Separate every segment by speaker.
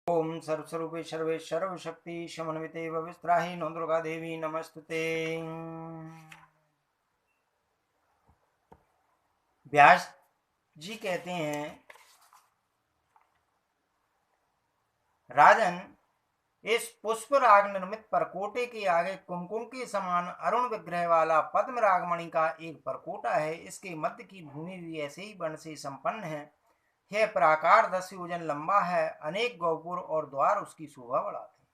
Speaker 1: ओम सर्वस्वरूपे सर्वे सर्वशक्ति समन्विते भविस्त्राहि no Durga Devi नमस्तुते। व्यास जी कहते हैं, राजन, इस पुष्प राग निर्मित परकोटे के आगे कुमकुम के समान अरुण विग्रह वाला पद्म रागमणि का एक परकोटा है। इसके मध्य की भूमि भी ऐसे ही वर्ण से संपन्न है। यह प्राकार 10 योजन लंबा है। अनेक गौपुर और द्वार उसकी शोभा बढ़ाते हैं।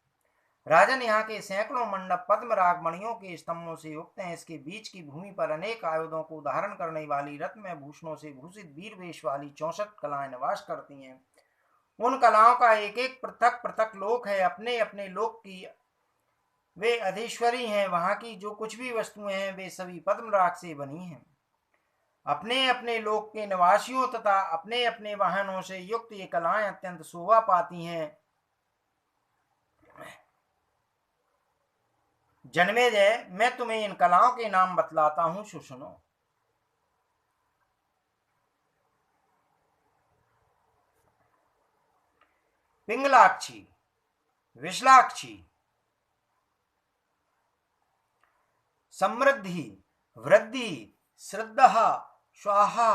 Speaker 1: राजन, यहाँ के सैकड़ों मंडप पद्म रागमणियों के स्तंभों से युक्त हैं। इसके बीच की भूमि पर अनेक आयुधों को धारण करने वाली रत्नमय भूषणों से भूषित वीर वेश वाली 64 कलाएं निवास करती हैं। उन कलाओं का एक एक पृथक पृथक लोक है। अपने अपने लोक की वे अधीश्वरी हैं। वहां की जो कुछ भी वस्तुएं हैं वे सभी पद्म राग से बनी हैं। अपने अपने लोक के निवासियों तथा अपने अपने वाहनों से युक्त ये कलाएं अत्यंत शोभा पाती हैं। जन्मेजय, मैं तुम्हें इन कलाओं के नाम बतलाता हूं, सुनो। पिंगलाक्षी, विशलाक्षी, समृद्धि, वृद्धि, श्रद्धा, स्वाहा,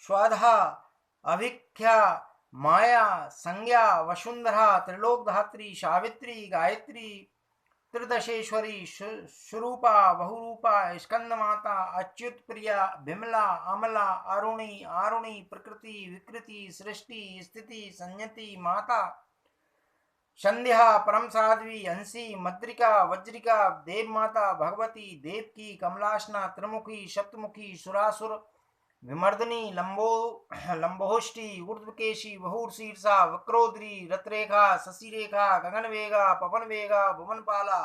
Speaker 1: स्वाधा, अभिख्या, माया, संज्ञा, वसुंधरा, त्रिलोकधात्री, सावित्री, गायत्री, त्रिदशेश्वरी, स्वरूपा, बहुरूपा, स्कंद माता, अच्युत प्रिया, विमला, अमला, अरुणी, आरुणी, प्रकृति, विकृति, सृष्टि, स्थिति, संयति, माता, संध्या, परम साध्वी, हंसी, मद्रिका, वज्रिका, देव माता, भगवती, देवकी, कमलासना, त्रिमुखी, सप्तमुखी, सुरासुर, विमर्दनी, लंबोष्टि, ऊर्ध्वकेशी, बहुशीर्षा, वक्रोदरी, रतरेखा, शशिरेखा, गगनवेगा, पवनवेगा, भुवनपाला,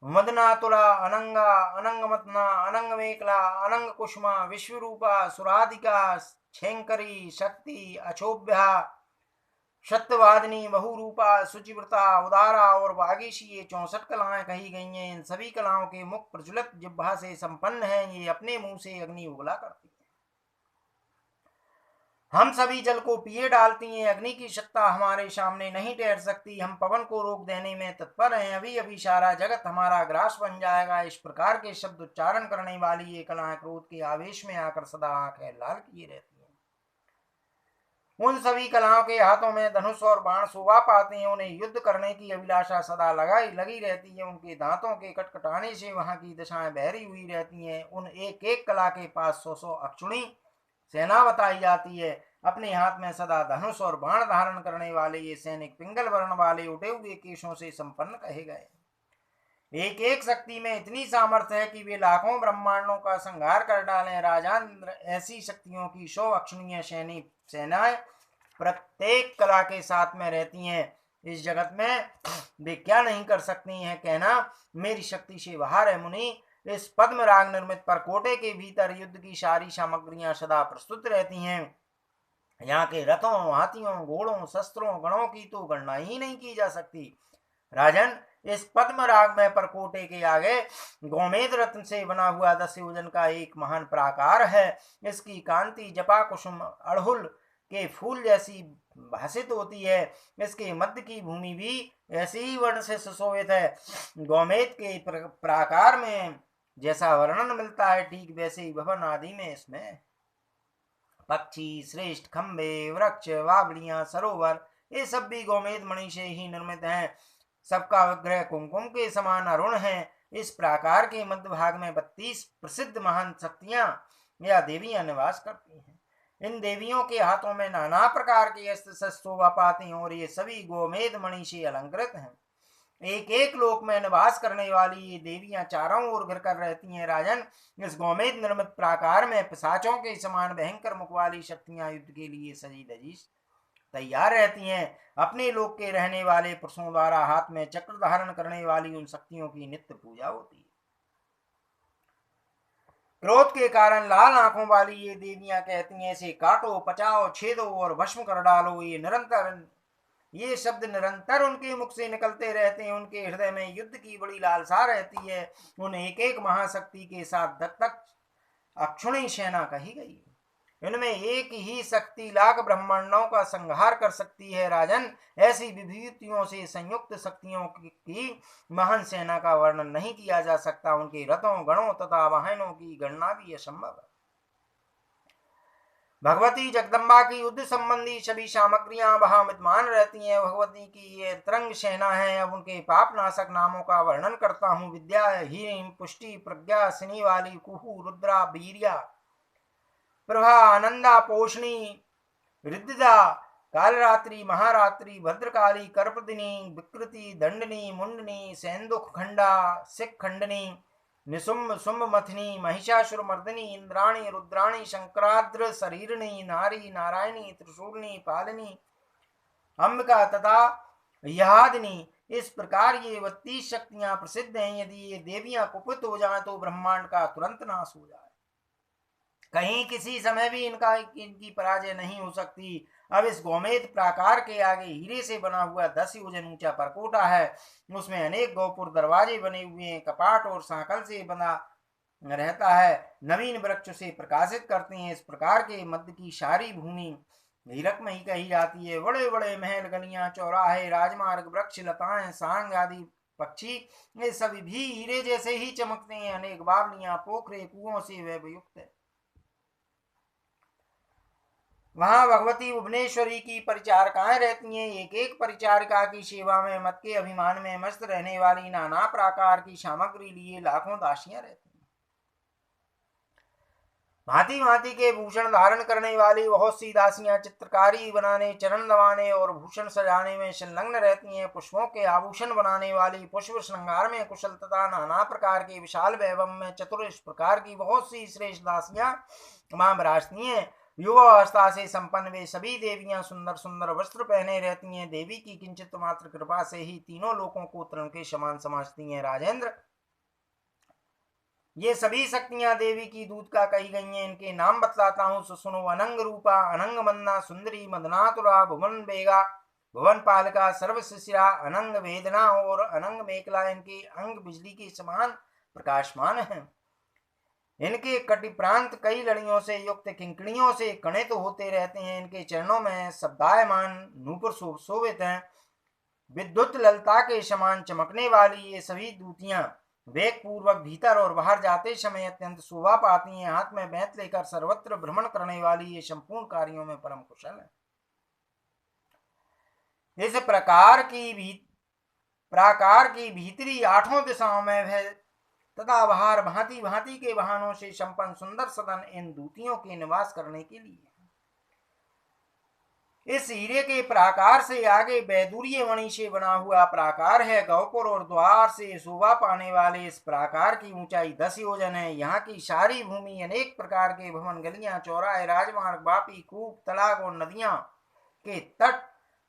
Speaker 1: मदनातुला, अनंगा, अनंगमतना, अनंगमेखला, अनंग कुष्मा, विश्वरूपा, सुराधिका, छेंकरी, शक्ति, अक्षोभ्या, सत्यवादिनी, बहुरूपा, शुचिव्रता, उदारा और वागीशी, ये 64 कलाएं कही गई हैं। इन सभी कलाओं के मुख प्रज्वलित जिह्वा से संपन्न हैं। ये अपने मुंह से अग्नि उगला करती हैं। हम सभी जल को पिए डालती हैं। अग्नि की सत्ता हमारे सामने नहीं ठहर सकती। हम पवन को रोक देने में तत्पर हैं। अभी अभी सारा जगत हमारा ग्रास बन जाएगा। इस प्रकार के शब्द उच्चारण करने वाली ये कलाएं क्रोध के आवेश में आकर सदा आंखें लाल किए रहती हैं। उन सभी कलाओं के हाथों में धनुष और बाण शोभा पाते हैं। उन्हें युद्ध करने की अभिलाषा सदा लगी रहती है। उनके दांतों के कटकटाने से वहां की दशाएं बहरी हुई रहती हैं। उन एक एक कला के पास 100 अक्षुणी सेना बताई जाती है। अपने हाथ में सदा धनुष और बाण धारण करने वाले ये सैनिक पिंगल वर्ण वाले उठे हुए केशों से संपन्न कहे गए। एक एक शक्ति में इतनी सामर्थ्य है कि वे लाखों ब्रह्मांडों का संहार कर डालें। राजांद्र, ऐसी शक्तियों की 100 अक्षुणीय सेनाएं प्रत्येक कला के साथ में रहती हैं। इस जगत में वे क्या नहीं कर सकती हैं, कहना मेरी शक्ति से बाहर है। मुनि, इस पद्म राग निर्मित परकोटे के भीतर युद्ध की सारी सामग्रियां सदा प्रस्तुत रहती हैं। यहाँ के रथों, हाथियों, घोड़ों, शस्त्रों, गणों की तो गणना ही नहीं की जा सकती। राजन, इस पद्म राग में परकोटे के आगे गोमेद रत्न से बना हुआ 10 योजन का एक महान प्राकार है। इसकी कांति जपा कुसुम अड़हुल के फूल जैसी भासित होती है। इसके मध्य की भूमि भी ऐसे ही वर्ण से सुशोभित है। गोमेद के प्राकार में जैसा वर्णन मिलता है, ठीक वैसे ही भवन आदि में इसमें पक्षी, श्रेष्ठ, खंबे, वृक्ष, वावड़ियां, सरोवर, ये सब भी गोमेद मणि से ही निर्मित हैं। सबका विग्रह कुमकुम के समान अरुण है। इस प्राकार के मध्य भाग में 32 प्रसिद्ध महान शक्तियां या देवियां निवास करती हैं। इन देवियों के हाथों में नाना प्रकार के अस्त्र शस्त्र शोभा पाते हैं और ये सभी गोमेद मणि से अलंकृत हैं। एक एक लोक में निवास करने वाली ये देवियां चारों ओर घिर कर रहती हैं। राजन, इस गोमेद निर्मित प्राकार में पिशाचों के समान भयंकर मुख वाली शक्तियां युद्ध के लिए सजी धजी तैयार रहती हैं। अपने लोक के रहने वाले पुरुषों द्वारा हाथ में चक्र धारण करने वाली उन शक्तियों की नित्य पूजा होती है। क्रोध के कारण लाल आंखों वाली ये देवियां कहती हैं, इसे काटो, पचाओ, छेदो और भस्म कर डालो। ये शब्द निरंतर उनके मुख से निकलते रहते हैं। उनके हृदय में युद्ध की बड़ी लालसा रहती है। उन एक एक महाशक्ति के साथ तक अक्षुणी सेना कही गई। इनमें एक ही शक्ति लाख ब्रह्मांडों का संहार कर सकती है। राजन, ऐसी विभूतियों से संयुक्त शक्तियों की महान सेना का वर्णन नहीं किया जा सकता। उनके रथों, गणों तथा वाहनों की गणना भी असंभव है। भगवती जगदम्बा की युद्ध संबंधी सभी सामग्रियां वहां विद्यमान रहती हैं। भगवती की ये तरंग सेना है। अब उनके पाप नाशक नामों का वर्णन करता हूँ। विद्या, हीन, पुष्टि, प्रज्ञा, सिनी वाली, कुहू, रुद्रा, वीर्या, प्रभा, आनंदा, पोषणी, रिद्धिदा, कालरात्रि, महारात्रि, भद्रकाली, कर्पदिनी, विकृति, दंडनी, मुंडनी, सेन्दुख खंडा, सिख खंडनी, निशुम्भ, शुंभ मथनी, महिषासुर मर्दिनी, इंद्राणी, रुद्राणी, शंकराद्र शरीरणी, नारी, नारायणी, त्रिशूलनी, पालिनी, अंबिका तथा यहादिनी। इस प्रकार ये 32 शक्तियां प्रसिद्ध हैं। यदि ये देवियां कुपित हो जाएं तो ब्रह्मांड का तुरंत नाश हो जाए। कहीं किसी समय भी इनकी पराजय नहीं हो सकती। अब इस गोमेद प्राकार के आगे हीरे से बना हुआ 10 योजन ऊंचा परकोटा है। उसमें अनेक गोपुर दरवाजे बने हुए हैं। कपाट और सांकल से बना रहता है। नवीन वृक्ष से प्रकाशित करते हैं। इस प्रकार के मध्य की सारी भूमि हीरक में ही कही जाती है। बड़े बड़े महल, गलियां, चौराहे, राजमार्ग, वृक्ष, लताएं, सांग आदि पक्षी, ये सभी भी हीरे जैसे ही चमकते हैं। अनेक बावलियां, पोखरे, कुओं से वह युक्त है। वहां भगवती भुवनेश्वरी की परिचारिकाएं रहती हैं। एक एक परिचारिका की सेवा में मत के अभिमान में मस्त रहने वाली नाना प्रकार की सामग्री लिए लाखों दासियां रहती हैं। भांति भांति के भूषण धारण करने वाली बहुत सी दासियां चित्रकारी बनाने, चरण दबाने और भूषण सजाने में संलग्न रहती हैं। पुष्पों के आभूषण बनाने वाली, पुष्प श्रृंगार में कुशल तथा नाना प्रकार के विशाल वैभव में चतुर, इस प्रकार की बहुत सी श्रेष्ठ दासियां मां विराजती हैं। युवावस्था से संपन्न वे सभी देवियां सुंदर सुंदर वस्त्र पहने रहती हैं। देवी की किंचित मात्र कृपा से ही तीनों लोकों को तृण के समान समझती हैं। राजेंद्र, ये सभी शक्तियां देवी की दूत का कही गई हैं। इनके नाम बतलाता हूँ, सुनो। अनंग रूपा, अनंग मन्ना, सुंदरी, मदनातुरा, भुवन बेगा, भुवन पालिका, सर्वशिशिरा, अनंग वेदना और अनंग मेखला। इनके अंग बिजली के समान प्रकाशमान हैं। इनके कटि प्रांत कई लड़ियों से युक्त किंकड़ियों से कणित होते रहते हैं। इनके चरणों में शब्दायमान नूपुर शोभित हैं। विद्युत ललता के समान चमकने वाली ये सभी दूतियां वेग पूर्वक भीतर और बाहर जाते समय अत्यंत शोभा पाती हैं। हाथ में बेंत लेकर सर्वत्र भ्रमण करने वाली ये संपूर्ण कार्यों में परम कुशल है। इस प्राकार की भीतरी आठों दिशाओं में वह तथा बाहर भांति भांति के वाहनों से संपन्न सुंदर सदन इन दूतियों के निवास करने के लिए। इस हीरे के प्राकार से आगे बैदूर्य मणि से बना हुआ प्राकार है। गौपुर और द्वार से शोभा पाने वाले इस प्राकार की ऊंचाई 10 योजन है। यहाँ की सारी भूमि अनेक प्रकार के भवन, गलियां, चौराहे, राजमार्ग, बापी, कूप, तालाब और नदियां के तट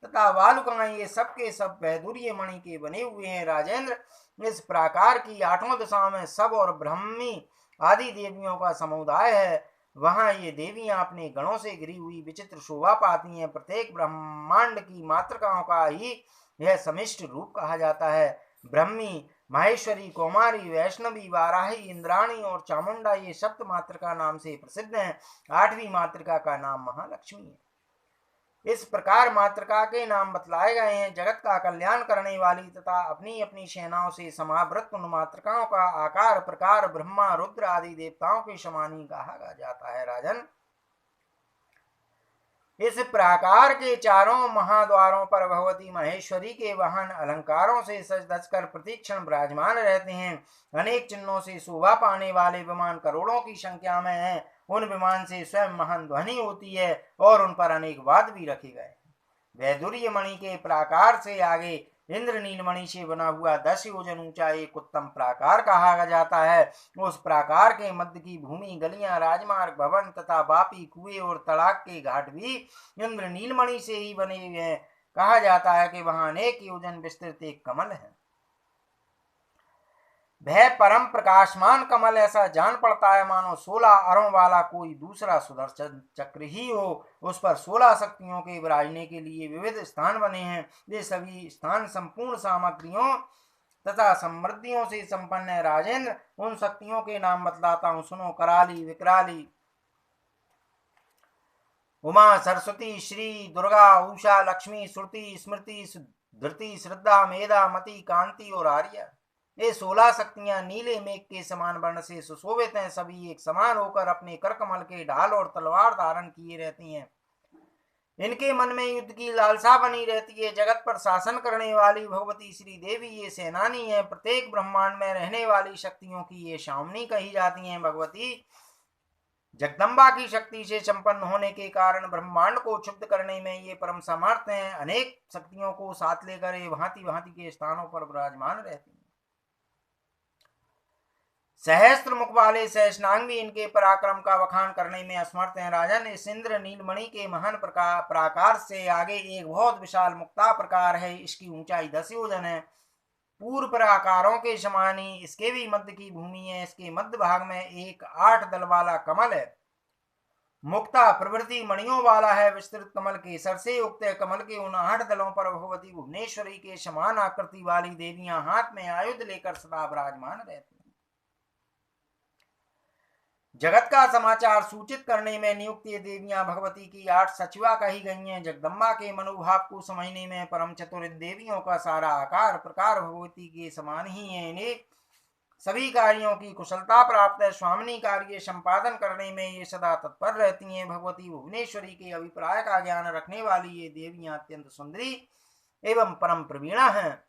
Speaker 1: तथा वालुकाएं, ये सब के सब बैदूर्य मणि के बने हुए हैं। राजेंद्र, इस प्राकार की आठों दिशाओं में सब और ब्रह्मी आदि देवियों का समुदाय है। वहां ये देवियां अपने गणों से घिरी हुई विचित्र शोभा पाती हैं। प्रत्येक ब्रह्मांड की मातृकाओं का ही यह समिष्ट रूप कहा जाता है। ब्रह्मी, माहेश्वरी, कौमारी, वैष्णवी, वाराही, इंद्राणी और चामुंडा ये सप्त मातृका नाम से प्रसिद्ध हैं। 8वीं मातृका का नाम महालक्ष्मी है। इस प्रकार मातृका के नाम बतलाए गए हैं। जगत का कल्याण करने वाली तथा अपनी अपनी सेनाओं से समावृत उन मातृकाओं का आकार प्रकार ब्रह्मा, रुद्र आदि देवताओं के समान ही कहा जाता है। राजन, इस प्राकार के चारों महाद्वारों पर भगवती महेश्वरी के वाहन अलंकारों से सज धज कर प्रतिक्षण विराजमान रहते हैं। अनेक चिन्हों से शोभा पाने वाले विमान करोड़ों की संख्या में हैं। उन विमान से स्वयं महान ध्वनि होती है और उन पर अनेक वाद्य भी रखे गए हैं। वैदुर्य मणि के प्राकार से आगे इंद्रनील मणि से बना हुआ 10 योजन ऊंचा एक उत्तम प्राकार कहा जाता है। उस प्राकार के मध्य की भूमि, गलियां, राजमार्ग, भवन तथा बापी, कुएं और तड़ाक के घाट भी इंद्रनील मणि से ही बने हुए हैं। कहा जाता है कि वहां अनेक योजन विस्तृत एक कमल है। वह परम प्रकाशमान कमल ऐसा जान पड़ता है मानो 16 अरों वाला कोई दूसरा सुदर्शन चक्र ही हो। उस पर 16 शक्तियों के विराजने के लिए विविध स्थान बने हैं। ये सभी स्थान संपूर्ण सामग्रियों तथा समृद्धियों से संपन्न है। राजेंद्र, उन शक्तियों के नाम बतलाता हूँ, सुनो। कराली, विकराली, उमा, सरस्वती, श्री, दुर्गा, उषा, लक्ष्मी, श्रुति, स्मृति, धृति, श्रद्धा, मेधा, मति, कांति और आर्य। ये 16 शक्तियां नीले मेघ के समान वर्ण से सुशोभित हैं। सभी एक समान होकर अपने करकमल के ढाल और तलवार धारण किए रहती हैं। इनके मन में युद्ध की लालसा बनी रहती है। जगत पर शासन करने वाली भगवती श्री देवी ये सेनानी है। प्रत्येक ब्रह्मांड में रहने वाली शक्तियों की ये शामनी कही जाती हैं। भगवती जगदम्बा की शक्ति से संपन्न होने के कारण ब्रह्मांड को क्षुब्ध करने में ये परम समर्थ हैं। अनेक शक्तियों को साथ लेकर ये भांति भांति के स्थानों पर विराजमान रहती हैं। सहस्त्र मुख वाले सहस्नांग भी इनके पराक्रम का वखान करने में असमर्थ हैं। राजन, इस इंद्र नीलमणि के महान प्राकार से आगे एक बहुत विशाल मुक्ता प्रकार है। इसकी ऊंचाई 10 योजन है। पूर्व प्राकारों के समान ही इसके भी मध्य की भूमि है। इसके मध्य भाग में एक 8 दल वाला कमल है। मुक्ता प्रवृत्ति मणियों वाला है। विस्तृत कमल के सर से युक्त है। कमल के उन 8 दलों पर भगवती भुवनेश्वरी के समान आकृति वाली देवियां हाथ में आयुध लेकर सदा विराजमान रहती हैं। जगत का समाचार सूचित करने में नियुक्त ये देवियां भगवती की 8 सचिवा कही गई हैं। जगदम्बा के मनोभाव को समझने में परम चतुर देवियों का सारा आकार प्रकार भगवती के समान ही है। इन्हें सभी कार्यों की कुशलता प्राप्त है। स्वामिनी कार्य संपादन करने में ये सदा तत्पर रहती हैं। भगवती भुवनेश्वरी के अभिप्राय का ज्ञान रखने वाली ये देवियां अत्यंत सुंदरी एवं परम प्रवीणा हैं।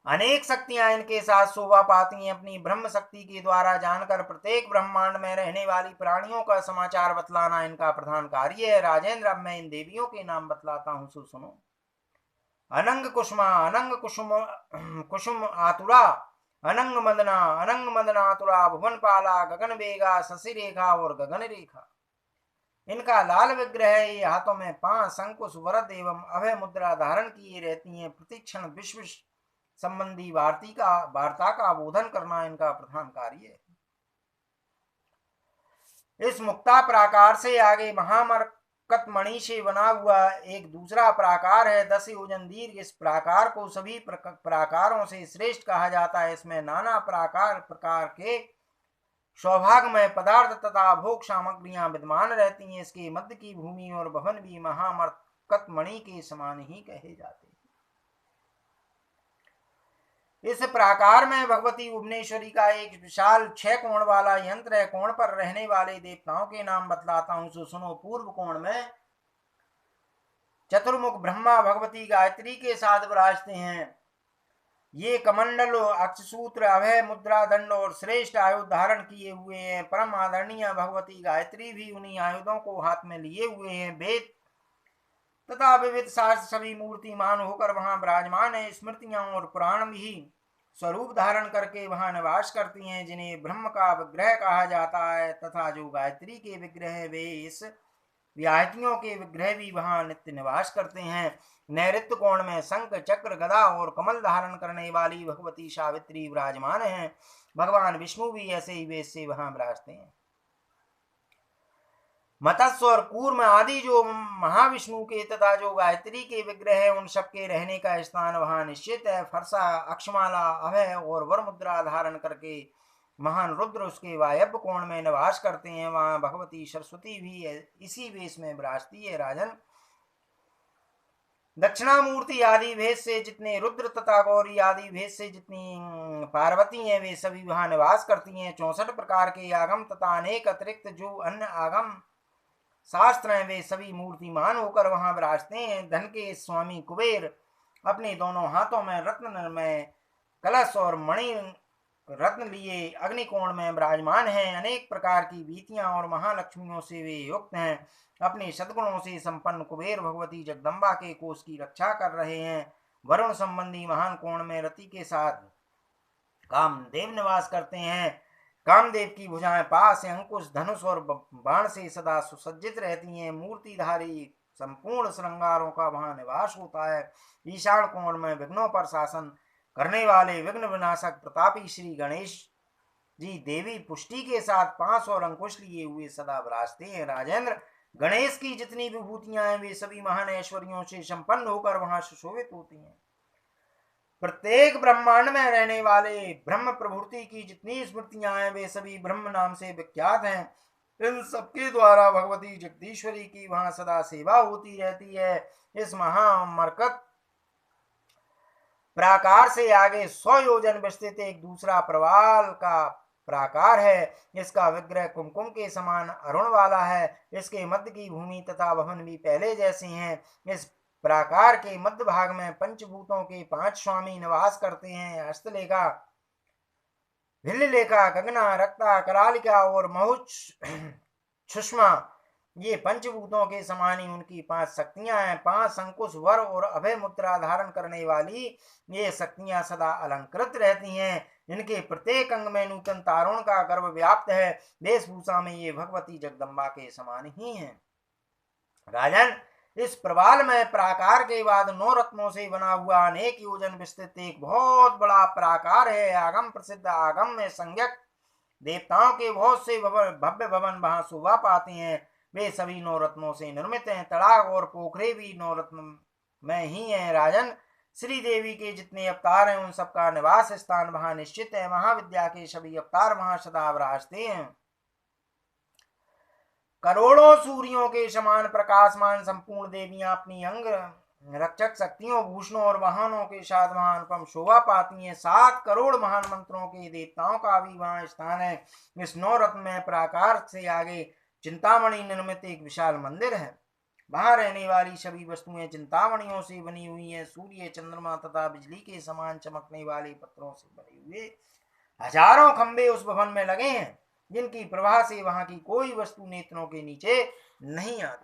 Speaker 1: अनेक शक्तियां इनके साथ शोभा पाती हैं। अपनी ब्रह्म शक्ति के द्वारा जानकर प्रत्येक ब्रह्मांड में रहने वाली प्राणियों का समाचार बतलाना इनका प्रधान कार्य है। राजेंद्र, अब मैं इन देवियों के नाम बतलाता हूं, सो सुनो। अनंग कुसुमा, अनंग कुसुम कुसुम आतुरा, अनंग मदना, अनंग मदनातुरा, भुवन पाला, गगन बेगा, शशि रेखा और गगन रेखा। इनका लाल विग्रह है। ये हाथों में 5 अंकुश वरद एवं अभय मुद्रा धारण किए रहती हैं। प्रतिक्षण विश्व संबंधी वार्ता का बोधन करना इनका प्रधान कार्य है। इस मुक्ता प्राकार से आगे महामरकत मणि से बना हुआ एक दूसरा प्राकार है। 10 योजन दीर्घ। इस प्राकार को सभी प्राकारों से श्रेष्ठ कहा जाता है। इसमें नाना प्रकार के सौभाग्यमय पदार्थ तथा भोग सामग्रियां विद्यमान रहती हैं। इसके मध्य की भूमि और भवन भी महामरकत मणि के समान ही कहे जाते हैं। इस प्राकार में भगवती भुवनेश्वरी का एक विशाल 6 कोण वाला यंत्र है। कोण पर रहने वाले देवताओं के नाम बतलाता हूं, सो सुनो। पूर्व कोण में चतुर्मुख ब्रह्मा भगवती गायत्री के साथ विराजते हैं। ये कमंडल, अक्षसूत्र, अभय मुद्रा, दंड और श्रेष्ठ आयुध धारण किए हुए हैं। परम आदरणीय भगवती गायत्री भी उन्हीं आयुधों को हाथ में लिए हुए हैं। वेद तथा विविध शास्त्र सभी मूर्तिमान होकर वहां विराजमान है। स्मृतियां और पुराण भी स्वरूप धारण करके वहां निवास करती हैं, जिन्हें ब्रह्म का विग्रह कहा जाता है। तथा जो गायत्री के विग्रह है, वे इस व्याहतियों के विग्रह भी वहां नित्य निवास करते हैं। नैऋत्य कोण में शंख, चक्र, गदा और कमल धारण करने वाली भगवती सावित्री विराजमान है। भगवान विष्णु भी ऐसे ही वेश से वहां विराजते हैं। मत्स्य और कूर्म आदि जो महाविष्णु के तथा जो गायत्री के विग्रह है, उन सबके रहने का स्थान वहां निश्चित है। फरसा, अक्षमाला, अभय और वर मुद्रा धारण करके महान रुद्र उसके वायव्य कोण में निवास करते हैं। वहां भगवती सरस्वती भी इसी वेश में विराजती है। राजन, दक्षिणामूर्ति आदि भेद से जितने रुद्र तथा गौरी आदि भेद से जितनी पार्वती हैं, वे सभी वहां निवास करती हैं। 64 प्रकार के आगम तथा अनेक अतिरिक्त जो अन्य आगम शास्त्र हैं, वे सभी मूर्तिमान होकर वहां विराजते हैं। धन के स्वामी कुबेर अपने दोनों हाथों में रत्नमय कलश और मणि रत्न लिए अग्निकोण में विराजमान हैं। अनेक प्रकार की बीतियां और महालक्ष्मियों से वे युक्त हैं। अपने सद्गुणों से संपन्न कुबेर भगवती जगदम्बा के कोष की रक्षा कर रहे हैं। वरुण संबंधी महान कोण में रति के साथ कामदेव निवास करते हैं। कामदेव की भुजाएं पास से अंकुश, धनुष और बाण से सदा सुसज्जित रहती हैं। मूर्तिधारी संपूर्ण श्रृंगारों का वहां निवास होता है। ईशान कोण में विघ्नों पर शासन करने वाले विघ्न विनाशक प्रतापी श्री गणेश जी देवी पुष्टि के साथ 5 और अंकुश लिए हुए सदा विराजते हैं। राजेंद्र, गणेश की जितनी विभूतियां हैं, वे सभी महान ऐश्वर्यों से संपन्न होकर वहां सुशोभित होती हैं। प्रत्येक ब्रह्मांड में रहने वाले ब्रह्म प्रभुति की जितनी स्मृतियां हैं, वे सभी ब्रह्म नाम से विख्यात हैं। इन सबके द्वारा भगवती जगदीश्वरी की वहां सदा सेवा होती रहती है। इस महामरकत प्राकार से आगे 100 योजन विस्तृत एक दूसरा प्रवाल का प्राकार है। इसका विग्रह कुमकुम के समान अरुण वाला है। इसके मध्य की भूमि तथा भवन भी पहले जैसे हैं। इस प्राकार के मध्य भाग में पंचभूतों के 5 स्वामी निवास करते हैं। हस्तलेखा, भिल्ललेखा, गगना, रक्ता, करालिका और महुच सुषमा, ये पंचभूतों के समान ही उनकी 5 शक्तियां हैं। 5 अंकुश, वर और अभय मुद्रा धारण करने वाली ये शक्तियां सदा अलंकृत रहती हैं। इनके प्रत्येक अंग में नूतन तारुण का गर्भ व्याप्त है। वेशभूषा में ये भगवती जगदम्बा के समान ही हैं। राजन, इस प्रवाल में प्राकार के बाद 9 रत्नों से बना हुआ अनेक योजन विस्तृत एक बहुत बड़ा प्राकार है। आगम प्रसिद्ध आगम में संज्ञक देवताओं के बहुत से भव्य भवन वहां शोभा पाते हैं। वे सभी 9 रत्नों से निर्मित हैं। तड़ाग और पोखरे भी 9 रत्न में ही हैं। राजन, श्री देवी के जितने अवतार हैं उन सबका निवास स्थान वहां निश्चित है। महाविद्या के सभी अवतार वहां सदा विराजते हैं। करोड़ों सूर्यों के समान प्रकाशमान संपूर्ण देवियां अपनी अंग रक्षक शक्तियों, भूषणों और वाहनों के साथ वहां अनुपम शोभा पाती हैं। 7 करोड़ महान मंत्रों के देवताओं का भी वहां स्थान है। इस 9 रत्न में प्राकार से आगे चिंतामणि निर्मित एक विशाल मंदिर है। वहां रहने वाली सभी वस्तुएं चिंतामणियों से बनी हुई हैं। सूर्य, चंद्रमा तथा बिजली के समान चमकने वाले पत्थरों से बने हुए हजारों खंभे उस भवन में लगे हैं, जिनकी प्रभा से वहां की कोई वस्तु नेत्रों के नीचे नहीं आती।